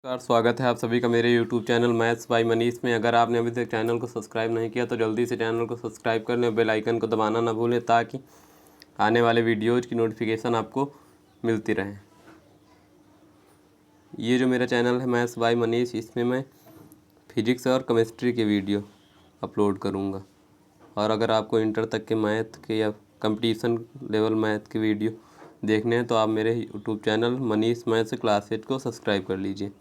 नमस्कार, स्वागत है आप सभी का मेरे YouTube channel maths by Manish में। अगर आपने अभी तक चैनल को सब्सक्राइब नहीं किया तो जल्दी से चैनल को सब्सक्राइब कर लें और बेल आइकन को दबाना ना भूलें ताकि आने वाले वीडियोज़ की नोटिफिकेशन आपको मिलती रहे। ये जो मेरा चैनल है मैथ्स बाय मनीष, इसमें मैं फिजिक्स और केमिस्ट्री के वीडियो अपलोड करूँगा। और अगर आपको इंटर तक के मैथ के या कंपटीशन लेवल मैथ के वीडियो देखने हैं तो आप मेरे YouTube channel Manish maths classes को सब्सक्राइब कर लीजिए।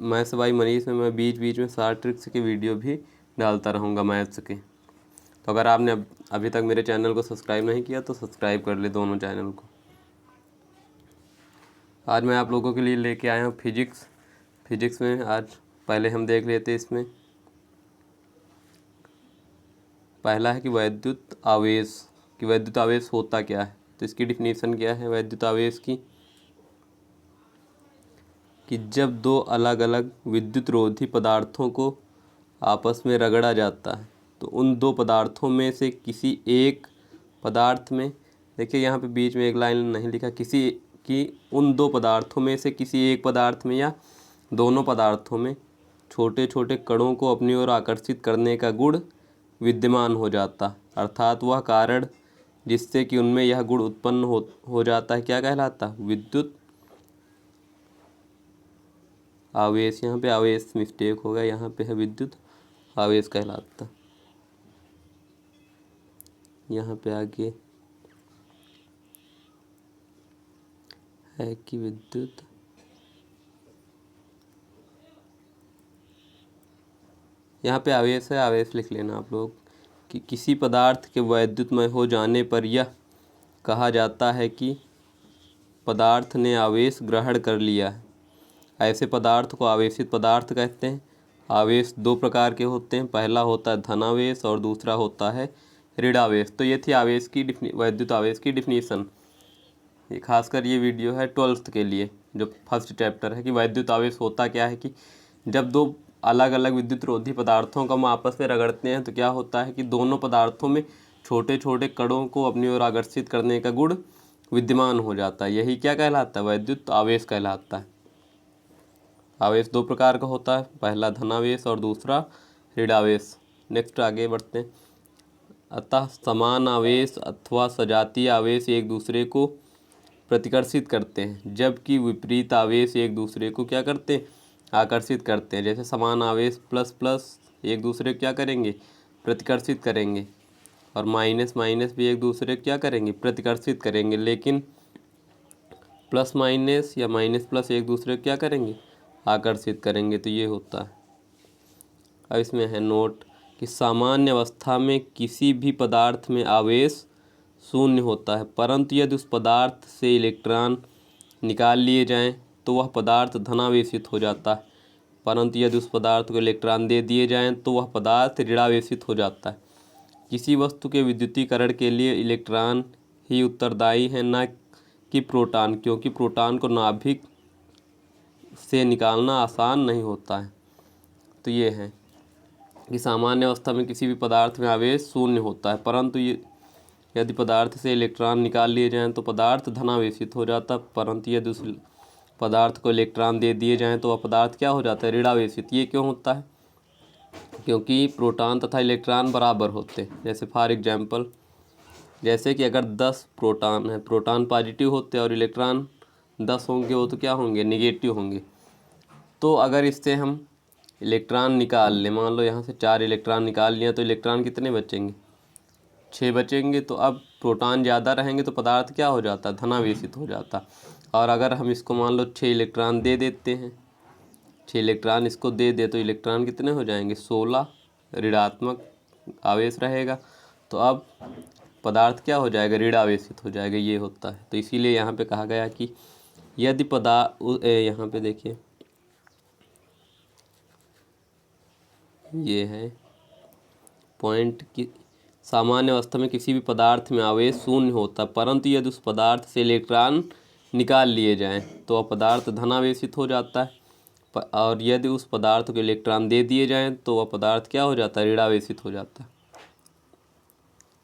मैथ्स बाय मनीष में मैं बीच बीच में शॉर्ट ट्रिक्स के वीडियो भी डालता रहूँगा मैथ्स के। तो अगर आपने अभी तक मेरे चैनल को सब्सक्राइब नहीं किया तो सब्सक्राइब कर ले दोनों चैनल को। आज मैं आप लोगों के लिए लेके आया हूँ फिजिक्स में। आज पहले हम देख लेते इसमें। पहला है कि वैद्युत आवेश होता क्या है। तो इसकी डिफिनीशन क्या है वैद्युत आवेश की, कि जब दो अलग अलग विद्युत रोधी पदार्थों को आपस में रगड़ा जाता है तो उन दो पदार्थों में से किसी एक पदार्थ में, देखिए यहाँ पे बीच में एक लाइन नहीं लिखा, उन दो पदार्थों में से किसी एक पदार्थ में या दोनों पदार्थों में छोटे छोटे कणों को अपनी ओर आकर्षित करने का गुण विद्यमान हो जाता, अर्थात वह कारण जिससे कि उनमें यह गुण उत्पन्न हो जाता है क्या कहलाता, विद्युत आवेश। यहाँ पे आवेश मिस्टेक होगा, यहाँ पे है विद्युत आवेश कहलाता। यहाँ पे आगे है कि विद्युत यहाँ पे आवेश है, आवेश लिख लेना आप लोग, कि किसी पदार्थ के वैद्युतमय हो जाने पर यह कहा जाता है कि पदार्थ ने आवेश ग्रहण कर लिया है। ऐसे पदार्थ को आवेशित पदार्थ कहते हैं। आवेश दो प्रकार के होते हैं, पहला होता है धनावेश और दूसरा होता है ऋणावेश। तो ये थी वैद्युत आवेश की डिफिनीशन। ये खासकर ये वीडियो है 12th के लिए, जो फर्स्ट चैप्टर है कि वैद्युत आवेश होता क्या है, कि जब दो अलग अलग विद्युत रोधी पदार्थों को हम आपस में रगड़ते हैं तो क्या होता है कि दोनों पदार्थों में छोटे छोटे कणों को अपनी ओर आकर्षित करने का गुण विद्यमान हो जाता है। यही क्या कहलाता है, वैद्युत आवेश कहलाता है। आवेश दो प्रकार का होता है, पहला धनावेश और दूसरा ऋणावेश। नेक्स्ट आगे बढ़ते हैं। अतः समान आवेश अथवा सजातीय आवेश एक दूसरे को प्रतिकर्षित करते हैं, जबकि विपरीत आवेश एक दूसरे को क्या करते हैं, आकर्षित करते हैं। जैसे समान आवेश प्लस प्लस एक दूसरे को क्या करेंगे, प्रतिकर्षित करेंगे, और माइनस माइनस भी एक दूसरे को क्या करेंगे, प्रतिकर्षित करेंगे। लेकिन प्लस माइनस या माइनस प्लस एक दूसरे को क्या करेंगे, आकर्षित करेंगे। तो ये होता है। अब इसमें है नोट कि सामान्य अवस्था में किसी भी पदार्थ में आवेश शून्य होता है, परंतु यदि उस पदार्थ से इलेक्ट्रॉन निकाल लिए जाएं तो वह पदार्थ धनावेशित हो जाता है, परंतु यदि उस पदार्थ को इलेक्ट्रॉन दे दिए जाएं तो वह पदार्थ ऋणावेशित हो जाता है। किसी वस्तु के विद्युतीकरण के लिए इलेक्ट्रॉन ही उत्तरदायी है, न कि प्रोटॉन, क्योंकि प्रोटॉन को नाभिक से निकालना आसान नहीं होता है। तो ये है कि सामान्य अवस्था में किसी भी पदार्थ में आवेश शून्य होता है, परंतु यदि पदार्थ से इलेक्ट्रॉन निकाल लिए जाएं तो पदार्थ धनावेशित हो जाता है, परंतु यदि उस पदार्थ को इलेक्ट्रॉन दे दिए जाएं तो वह पदार्थ क्या हो जाता है, ऋणावेशित। ये क्यों होता है, क्योंकि प्रोटॉन तथा इलेक्ट्रॉन बराबर होते हैं। जैसे फॉर एग्जांपल, जैसे कि अगर 10 प्रोटॉन है, प्रोटॉन पॉजिटिव होते हैं और इलेक्ट्रॉन 10 होंगे, वो तो क्या होंगे, निगेटिव होंगे। तो अगर इससे हम इलेक्ट्रॉन निकाल लें, मान लो यहाँ से 4 इलेक्ट्रॉन निकाल लिया, तो इलेक्ट्रॉन कितने बचेंगे, 6 बचेंगे। तो अब प्रोटॉन ज़्यादा रहेंगे तो पदार्थ क्या हो जाता है, धनावेशित हो जाता। और अगर हम इसको मान लो 6 इलेक्ट्रॉन दे देते हैं, 6 इलेक्ट्रॉन इसको दे दे तो इलेक्ट्रॉन कितने हो जाएंगे, 16, ऋणात्मक आवेश रहेगा। तो अब पदार्थ क्या हो जाएगा, ऋणावेशित हो जाएगा। ये होता है। तो इसीलिए यहाँ पे कहा गया कि यदि यहाँ पे देखिए, ये है पॉइंट कि सामान्य अवस्था में किसी भी पदार्थ में आवेश शून्य होता है, परंतु यदि उस पदार्थ से इलेक्ट्रॉन निकाल लिए जाएं तो वह पदार्थ धनावेशित हो जाता है, और यदि उस पदार्थ को इलेक्ट्रॉन दे दिए जाएं तो वह पदार्थ क्या हो जाता है, ऋणावेशित हो जाता है।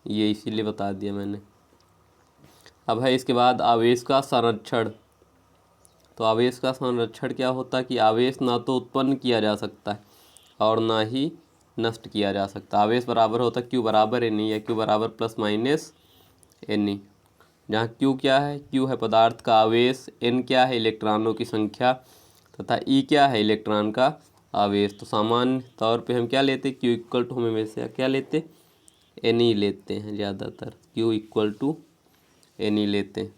ये इसीलिए बता दिया मैंने। अब है इसके बाद आवेश का संरक्षण। तो आवेश का संरक्षण क्या होता है कि आवेश ना तो उत्पन्न किया जा सकता है और ना ही नष्ट किया जा सकता। आवेश बराबर होता है Q बराबर NE या Q बराबर प्लस माइनस NE, जहाँ Q क्या है, Q है पदार्थ का आवेश, N क्या है इलेक्ट्रॉनों की संख्या तथा E क्या है इलेक्ट्रॉन का आवेश। तो सामान्य तौर पे हम क्या लेते, Q इक्वल टू हम हमेशा क्या लेते, NE लेते हैं, ज़्यादातर Q इक्वल टू NE लेते हैं।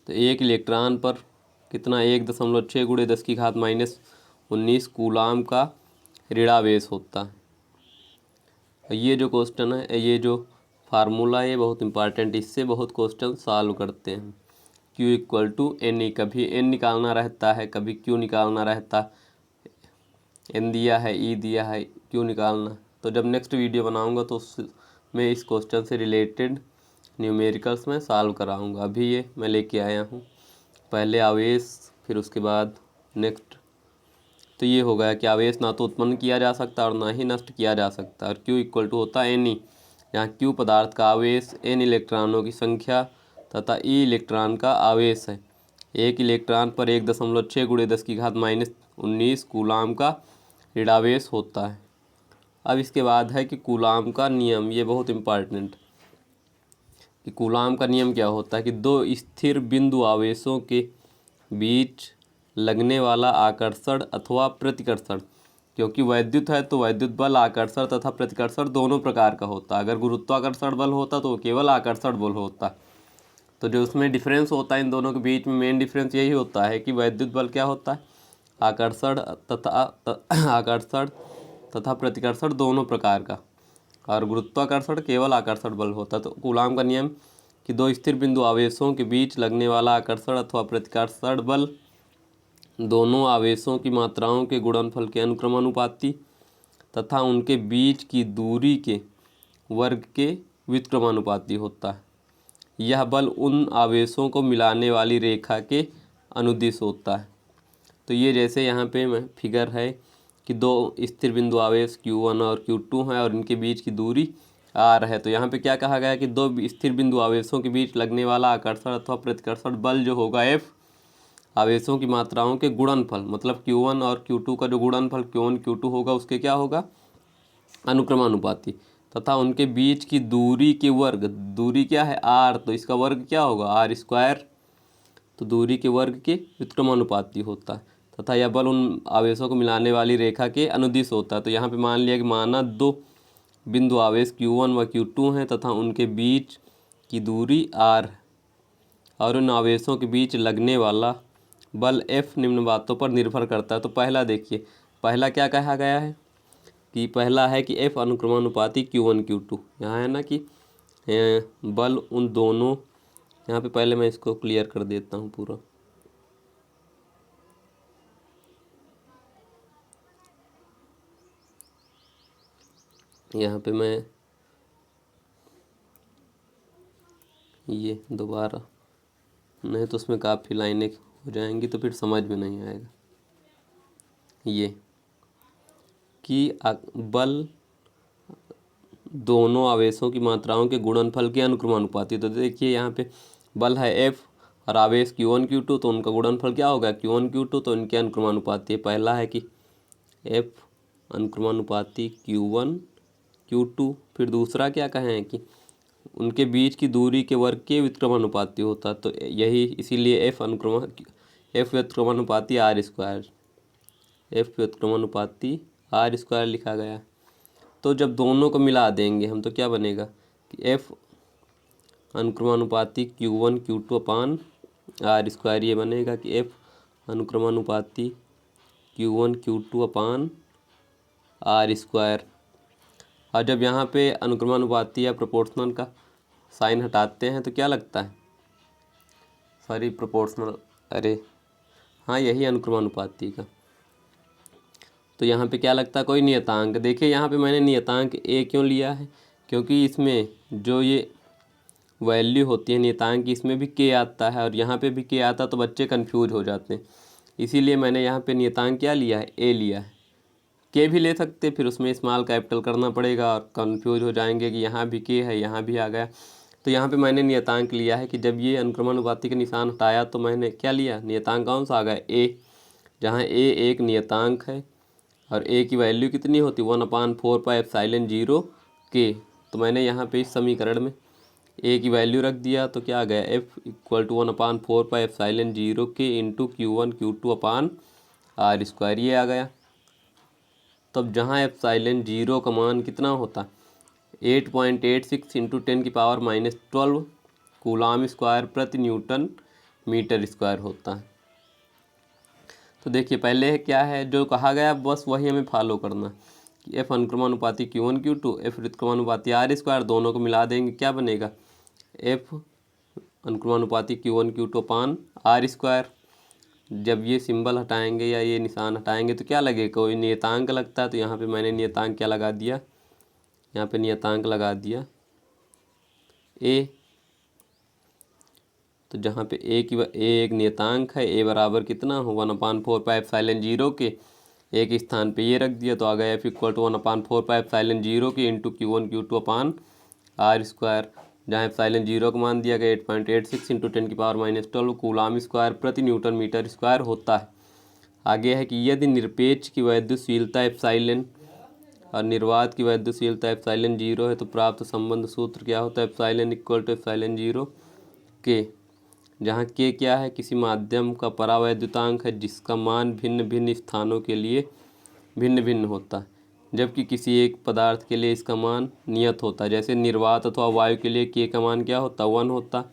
तो एक इलेक्ट्रॉन पर कितना 1.6 गुणे 10 की घात माइनस 19 कूलाम का ऋणावेश होता है। ये जो क्वेश्चन है, ये जो फार्मूला है, ये बहुत इंपॉर्टेंट, इससे बहुत क्वेश्चन सॉल्व करते हैं। Q इक्वल टू NE, कभी N निकालना रहता है, कभी Q निकालना रहता है। N दिया है, E दिया है, Q निकालना। तो जब नेक्स्ट वीडियो बनाऊंगा तो मैं इस क्वेश्चन से रिलेटेड न्यूमेरिकल्स में सॉल्व कराऊंगा। अभी ये मैं लेके आया हूँ, पहले आवेश फिर उसके बाद नेक्स्ट। तो ये हो गया कि आवेश ना तो उत्पन्न किया जा सकता और ना ही नष्ट किया जा सकता। और Q इक्वल टू होता है NE, जहाँ Q पदार्थ का आवेश, N इलेक्ट्रॉनों की संख्या तथा E इलेक्ट्रॉन का आवेश है। एक इलेक्ट्रॉन पर 1.6 गुणे 10 की घात माइनस 19 कूलाम का ऋणावेश होता है। अब इसके बाद है कि कूलाम का नियम, ये बहुत इम्पॉर्टेंट कि कूलाम का नियम क्या होता है कि दो स्थिर बिंदु आवेशों के बीच लगने वाला आकर्षण अथवा प्रतिकर्षण, क्योंकि वैद्युत है तो वैद्युत बल आकर्षण तथा प्रतिकर्षण दोनों प्रकार का होता है। अगर गुरुत्वाकर्षण बल होता तो केवल आकर्षण बल होता। तो जो उसमें डिफरेंस होता है इन दोनों के बीच में, मेन डिफरेंस यही होता है कि वैद्युत बल क्या होता है, आकर्षण तथा प्रतिकर्षण दोनों प्रकार का, और गुरुत्वाकर्षण केवल आकर्षण बल होता है। तो कूलाम का नियम कि दो स्थिर बिंदु आवेशों के बीच लगने वाला आकर्षण अथवा प्रतिकर्षण बल दोनों आवेशों की मात्राओं के गुणनफल के अनुक्रमानुपाती तथा उनके बीच की दूरी के वर्ग के व्युत्क्रमानुपाती होता है। यह बल उन आवेशों को मिलाने वाली रेखा के अनुदिश होता है। तो ये जैसे यहाँ पे फिगर है कि दो स्थिर बिंदु आवेश Q1 और Q2 हैं और इनके बीच की दूरी R है। तो यहाँ पे क्या कहा गया कि दो स्थिर बिंदु आवेशों के बीच लगने वाला आकर्षण अथवा प्रतिकर्षण बल जो होगा F, आवेशों की मात्राओं के गुणनफल, मतलब Q1 और Q2 का जो गुणनफल Q1 Q2 होगा उसके क्या होगा, अनुक्रमानुपाती, तथा उनके बीच की दूरी के वर्ग, दूरी क्या है R, तो इसका वर्ग क्या होगा R², तो दूरी के वर्ग के व्युत्क्रमानुपाती होता है। तथा यह बल उन आवेशों को मिलाने वाली रेखा के अनुदिश होता है। तो यहाँ पे मान लिया कि माना दो बिंदु आवेश Q1 व Q2 हैं तथा उनके बीच की दूरी R है और उन आवेशों के बीच लगने वाला बल F निम्न बातों पर निर्भर करता है। तो पहला देखिए, पहला क्या कहा गया है कि पहला है कि F अनुक्रमानुपाती Q1 Q2, यहाँ है ना कि बल उन दोनों, यहाँ पे पहले मैं इसको क्लियर कर देता हूँ पूरा। यहाँ पे मैं ये दोबारा, नहीं तो उसमें काफ़ी लाइनें हो जाएंगी तो फिर समझ में नहीं आएगा। ये कि बल दोनों आवेशों की मात्राओं के गुणनफल के अनुक्रमानुपाती। तो देखिए यहाँ पे बल है F और आवेश Q1 Q2, तो उनका गुणनफल क्या होगा Q1 Q2, तो इनके अनुक्रमानुपाती। पहला है कि F अनुक्रमानुपाती Q1 Q2, फिर दूसरा क्या कहें कि उनके बीच की दूरी के वर्ग के व्युत्क्रमानुपाती होता। तो यही इसीलिए F व्युत्क्रमानुपाती R², F व्युत्क्रमानुपाती R² लिखा गया। तो जब दोनों को मिला देंगे हम तो क्या बनेगा कि F अनुक्रमानुपाती Q1 Q2 अपान R², ये बनेगा कि F अनुक्रमानुपाती Q1 Q2 अपान R²। और जब यहाँ पे अनुक्रमानुपाती या प्रोपोर्शनल का साइन हटाते हैं तो क्या लगता है, सॉरी प्रोपोर्शनल, अरे हाँ यही अनुक्रमानुपाती का, तो यहाँ पे क्या लगता है कोई नियतांक। देखिए यहाँ पे मैंने नियतांक A क्यों लिया है, क्योंकि इसमें जो ये वैल्यू होती है नियतांक की, इसमें भी K आता है और यहाँ पे भी K आता, तो बच्चे कंफ्यूज हो जाते हैं। इसीलिए मैंने यहाँ पे नियतांक क्या लिया है, A लिया है। K भी ले सकते, फिर उसमें स्मॉल कैपिटल करना पड़ेगा और कंफ्यूज हो जाएंगे कि यहाँ भी K है यहाँ भी आ गया। तो यहाँ पे मैंने नियतांक लिया है कि जब ये अनुक्रमानुपाती का निशान हटाया तो मैंने क्या लिया, नियतांक कौन सा आ गया, ए, जहाँ ए एक नियतांक है और ए की वैल्यू कितनी होती, 1/4πε0 के। तो मैंने यहाँ पे इस समीकरण में ए की वैल्यू रख दिया तो क्या आ गया, एफ इक्वल टू 1/4πε0 के इंटू Q1 Q2/r², ये आ गया। तब जहाँ ε0 का मान कितना होता, 8.86 इंटू 10⁻⁻12 कूलाम स्क्वायर प्रति न्यूटन मीटर स्क्वायर होता है। तो देखिए पहले क्या है जो कहा गया, बस वही हमें फॉलो करना कि F अनुक्रमानुपाती Q1 Q2 F व्युत्क्रमानुपाती r², दोनों को मिला देंगे क्या बनेगा, एफ अनुक्रमानुपाती Q1 Q2/r²। जब ये सिंबल हटाएंगे या ये निशान हटाएंगे तो क्या लगेगा, कोई नियतांक लगता है। तो यहाँ पे मैंने नियतांक क्या लगा दिया, यहाँ पे नियतांक लगा दिया ए। तो जहाँ पे ए एक नियतांक है, ए बराबर कितना हो, 1/4πε0 के, एक स्थान पे ये रख दिया तो आ गया एफ इक्वल टू 1/4πε0 के इंटू Q1 Q2/r², जहाँ ε0 का मान दिया गया 8.86 इंटू 10⁻⁻12 कूलाम स्क्वायर प्रति न्यूटन मीटर स्क्वायर होता है। आगे है कि यदि निरपेक्ष की वैद्युतशीलता एप्सिलॉन और निर्वात की वैद्युतशीलता ε0 है तो प्राप्त संबंध सूत्र क्या होता है, एप्सिलॉन इक्वल टू ε0 के, जहाँ के क्या है, किसी माध्यम का परावैद्युतांक है जिसका मान भिन्न भिन्न स्थानों के लिए भिन्न भिन्न होता है, जबकि किसी एक पदार्थ के लिए इसका मान नियत होता है। जैसे निर्वात अथवा वायु के लिए के का मान क्या होता है, 1 होता है,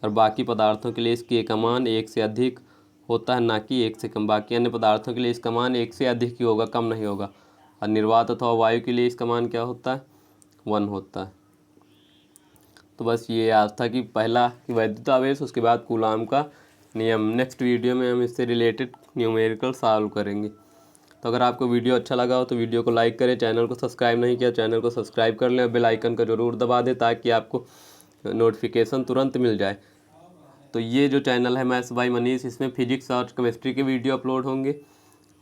और बाकी पदार्थों के लिए इस के का मान 1 से अधिक होता है, ना कि 1 से कम। बाकी अन्य पदार्थों के लिए इसका मान 1 से अधिक ही होगा, कम नहीं होगा। और निर्वात अथवा वायु के लिए इसका मान क्या होता है, 1 होता है। तो बस ये याद था कि पहला वैद्युत आवेश, उसके बाद कूलाम का नियम। नेक्स्ट वीडियो में हम इससे रिलेटेड न्यूमेरिकल सॉल्व करेंगे। तो अगर आपको वीडियो अच्छा लगा हो तो वीडियो को लाइक करें, चैनल को सब्सक्राइब नहीं किया चैनल को सब्सक्राइब कर लें और बेल आइकन का ज़रूर दबा दें ताकि आपको नोटिफिकेशन तुरंत मिल जाए। तो ये जो चैनल है मैथ्स बाय मनीष, इसमें फिजिक्स और केमिस्ट्री के वीडियो अपलोड होंगे,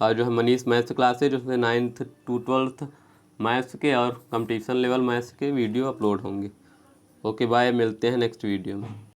और जो है मनीष मैथ्स क्लासेज उसमें 9th to 12th मैथ्स के और कंपटीशन लेवल मैथ्स के वीडियो अपलोड होंगे। ओके बाय, मिलते हैं नेक्स्ट वीडियो में।